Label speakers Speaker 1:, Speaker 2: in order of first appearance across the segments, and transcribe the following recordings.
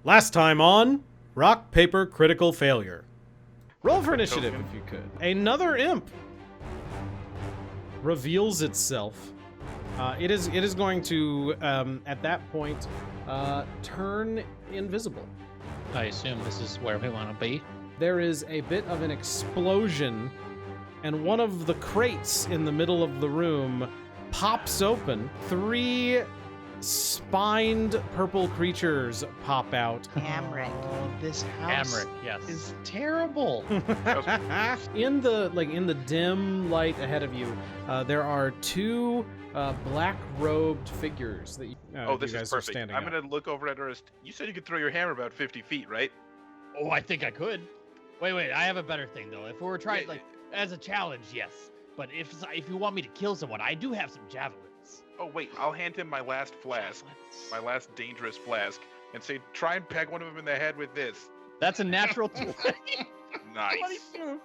Speaker 1: Last time on Rock, Paper, Critical Failure. Roll for initiative if you could. Another imp reveals itself. It is going to, at that point, turn invisible.
Speaker 2: I assume this is where we want to be.
Speaker 1: There is a bit of an explosion, and one of the crates in the middle of the room pops open. 3 spined purple creatures pop out.
Speaker 3: Hamrick.
Speaker 4: Oh, this house
Speaker 2: Hamrick, yes.
Speaker 4: is terrible.
Speaker 1: In the dim light ahead of you, there are 2 black-robed figures that you,
Speaker 5: this
Speaker 1: you guys
Speaker 5: is
Speaker 1: are
Speaker 5: perfect.
Speaker 1: standing
Speaker 5: I'm
Speaker 1: on.
Speaker 5: gonna look over at Ernest. You said you could throw your hammer about 50 feet, right?
Speaker 4: Oh, I think I could. Wait, I have a better thing though. If we were trying as a challenge, yes. But if you want me to kill someone, I do have some javelins.
Speaker 5: Oh wait, I'll hand him my last flask, my last dangerous flask, and say, try and peg one of them in the head with this.
Speaker 4: That's a natural 20.
Speaker 5: Nice.
Speaker 4: 22.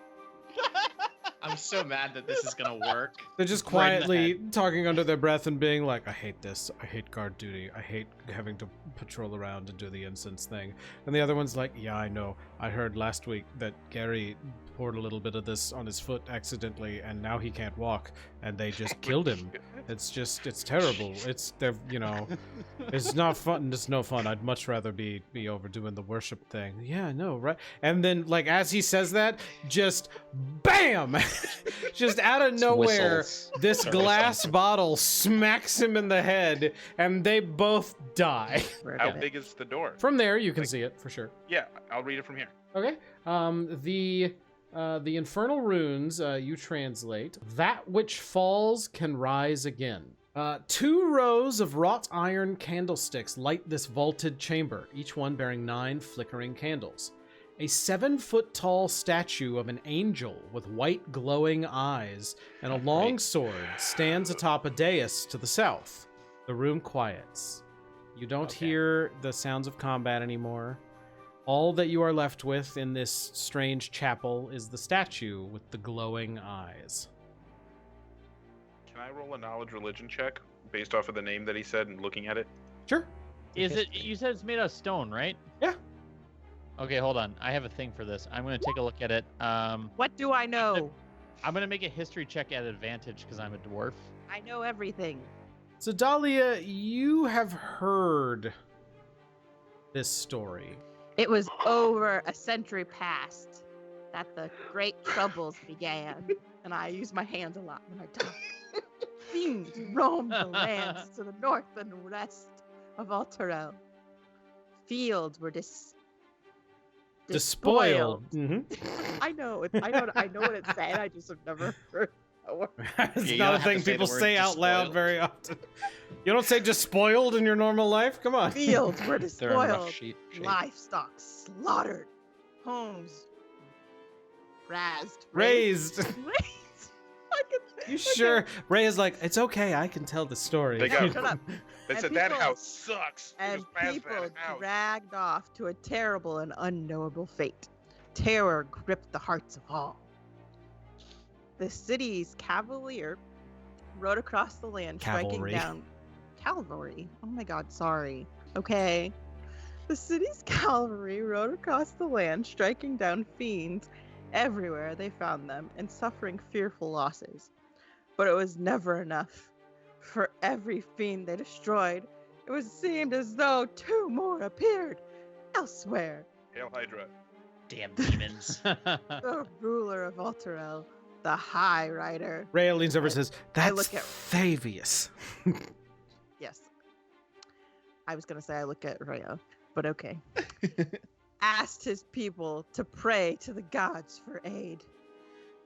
Speaker 6: I'm so mad that this is gonna work.
Speaker 1: They're just
Speaker 4: Right in the
Speaker 1: quietly talking under their breath and being like, I hate this. I hate guard duty. I hate having to patrol around and do the incense thing. And the other one's like, yeah, I know. I heard last week that Gary poured a little bit of this on his foot accidentally, and now he can't walk, and they just killed him. It's terrible. It's not fun. It's no fun. I'd much rather be over doing the worship thing. Yeah, no, right. And then, like, as he says that, just BAM! Just out of nowhere,
Speaker 6: Whistles.
Speaker 1: this glass bottle smacks him in the head, and they both die.
Speaker 5: How big is the door?
Speaker 1: From there, you can see it for sure.
Speaker 5: Yeah, I'll read it from here.
Speaker 1: Okay. The infernal runes you translate. That which falls can rise again. 2 rows of wrought iron candlesticks light this vaulted chamber, each one bearing 9 flickering candles. A 7-foot-tall statue of an angel with white glowing eyes and a long sword stands atop a dais to the south. The room quiets. You don't hear the sounds of combat anymore. All that you are left with in this strange chapel is the statue with the glowing eyes.
Speaker 5: Can I roll a knowledge religion check based off of the name that he said and looking at it?
Speaker 1: Sure.
Speaker 4: Is it? You said it's made out of stone, right?
Speaker 1: Yeah.
Speaker 4: Okay, hold on. I have a thing for this. I'm gonna take a look at it.
Speaker 3: What do I know?
Speaker 4: I'm gonna make a history check at advantage because I'm a dwarf.
Speaker 3: I know everything.
Speaker 1: So, Dahlia, you have heard this story.
Speaker 3: It was over a century past that the great troubles began, and I use my hands a lot when I talk. Fiends roamed the lands to the north and west of Alterel. Fields were despoiled.
Speaker 1: Mm-hmm.
Speaker 3: I know what it's saying. I just have never heard that word.
Speaker 1: It's
Speaker 6: you
Speaker 1: not
Speaker 6: don't
Speaker 1: a
Speaker 6: have
Speaker 1: thing
Speaker 6: to say the
Speaker 1: people
Speaker 6: word
Speaker 1: say out loud
Speaker 6: despoiled.
Speaker 1: very often. You don't say despoiled in your normal life? Come on.
Speaker 3: Fields were
Speaker 2: They're in rough
Speaker 3: despoiled.
Speaker 2: shape.
Speaker 3: Livestock slaughtered. Homes razed.
Speaker 1: Raised. You
Speaker 3: Okay.
Speaker 1: sure? Ray is like, it's okay. I can tell the story.
Speaker 5: They
Speaker 3: No,
Speaker 5: got-
Speaker 3: shut up.
Speaker 5: They
Speaker 3: And
Speaker 5: said that
Speaker 3: people-
Speaker 5: house sucks. We
Speaker 3: And
Speaker 5: just passed
Speaker 3: people
Speaker 5: that house.
Speaker 3: dragged off to a terrible and unknowable fate. Terror gripped the hearts of all. The city's cavalier rode across the land, striking
Speaker 1: Cavalry.
Speaker 3: down cavalry. Oh my God, sorry. Okay. The city's cavalry rode across the land, striking down fiends everywhere they found them and suffering fearful losses. But it was never enough. For every fiend they destroyed, it seemed as though 2 more appeared elsewhere.
Speaker 5: Hail Hydra.
Speaker 6: Damn demons.
Speaker 3: The ruler of Alterel, the High Rider.
Speaker 1: Ray leans over and
Speaker 3: I-
Speaker 1: says,
Speaker 3: I
Speaker 1: that's
Speaker 3: look at-
Speaker 1: Fabius.
Speaker 3: Yes. I was going to say I look at Rayo, but okay. Asked his people to pray to the gods for aid.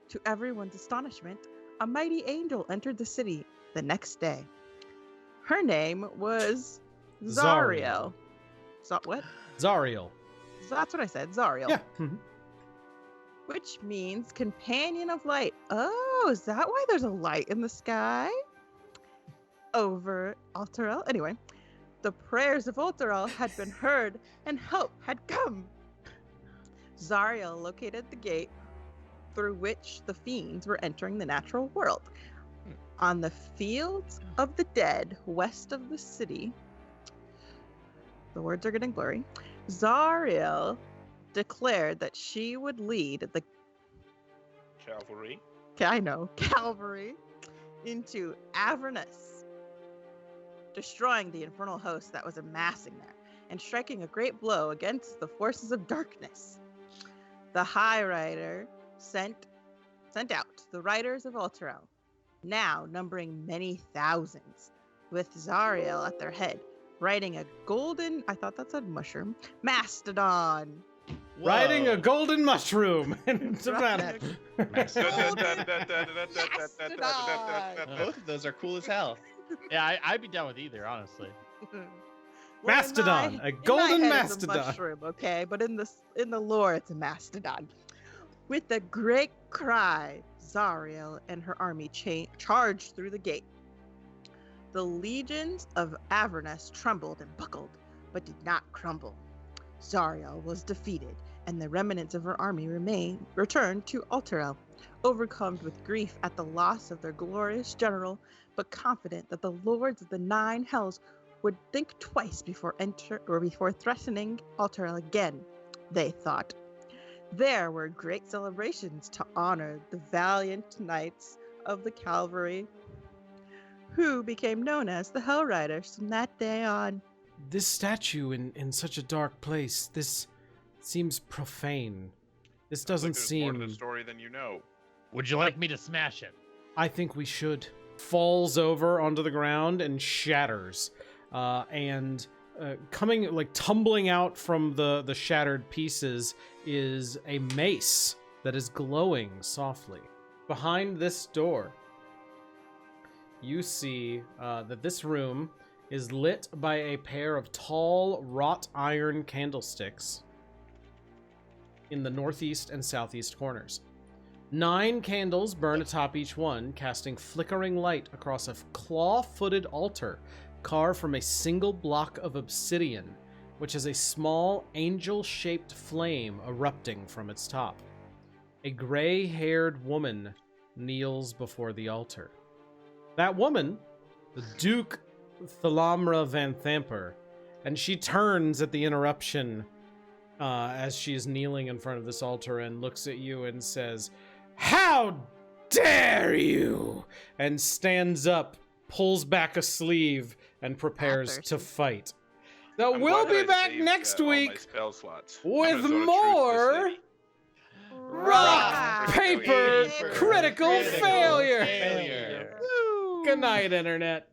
Speaker 3: To everyone's astonishment, a mighty angel entered the city the next day. Her name was Zariel. What?
Speaker 1: Zariel.
Speaker 3: That's what I said, Zariel.
Speaker 1: Yeah. Mhm.
Speaker 3: Which means companion of light. Oh, is that why there's a light in the sky? Over Alterel. Anyway, the prayers of Alterel had been heard and help had come. Zariel located the gate through which the fiends were entering the natural world. On the fields of the dead west of the city, the words are getting blurry, Zariel declared that she would lead the
Speaker 5: Cavalry.
Speaker 3: cavalry into Avernus, destroying the infernal host that was amassing there and striking a great blow against the forces of darkness. The High Rider sent out the riders of Alterel, now numbering many thousands, with Zariel at their head, riding a golden, I thought that said mushroom, mastodon.
Speaker 1: Riding a golden mushroom into
Speaker 3: Right.
Speaker 1: battle.
Speaker 6: Both of those are cool as hell.
Speaker 4: Yeah, I'd be down with either, honestly.
Speaker 3: Well,
Speaker 1: Mastodon, a
Speaker 3: in my
Speaker 1: golden
Speaker 3: head it's a
Speaker 1: mastodon.
Speaker 3: mushroom, okay, but in the lore, it's a mastodon. With a great cry, Zariel and her army charged through the gate. The legions of Avernus trembled and buckled, but did not crumble. Zariel was defeated, and the remnants of her army returned to Alterel, overcome with grief at the loss of their glorious general, but confident that the lords of the 9 hells would think twice before threatening Alterel again, they thought. There were great celebrations to honor the valiant knights of the cavalry, who became known as the Hell Riders from that day on.
Speaker 1: This statue in such a dark place, this seems profane. This doesn't
Speaker 5: There's
Speaker 1: seem...
Speaker 5: more to the story than you know.
Speaker 4: Would you like me to smash it?
Speaker 1: I think we should. Falls over onto the ground and shatters. Coming, like, tumbling out from the shattered pieces is a mace that is glowing softly. Behind this door, you see that this room is lit by a pair of tall wrought iron candlesticks in the northeast and southeast corners. 9 candles burn atop each one, casting flickering light across a claw-footed altar carved from a single block of obsidian, which has a small angel-shaped flame erupting from its top. A gray-haired woman kneels before the altar. That woman, the Duke Thalamra Van Thamper, and she turns at the interruption as she is kneeling in front of this altar and looks at you and says, "How dare you!" and stands up, pulls back a sleeve, and prepares to fight. So
Speaker 5: I'm
Speaker 1: we'll
Speaker 5: glad
Speaker 1: be
Speaker 5: that I
Speaker 1: back
Speaker 5: saved,
Speaker 1: next
Speaker 5: all my
Speaker 1: week
Speaker 5: spell slots.
Speaker 1: with
Speaker 5: I'm gonna zone of truth
Speaker 1: more
Speaker 5: this lady.
Speaker 1: rock, paper, critical failure.
Speaker 6: Failure.
Speaker 1: Good night, Internet.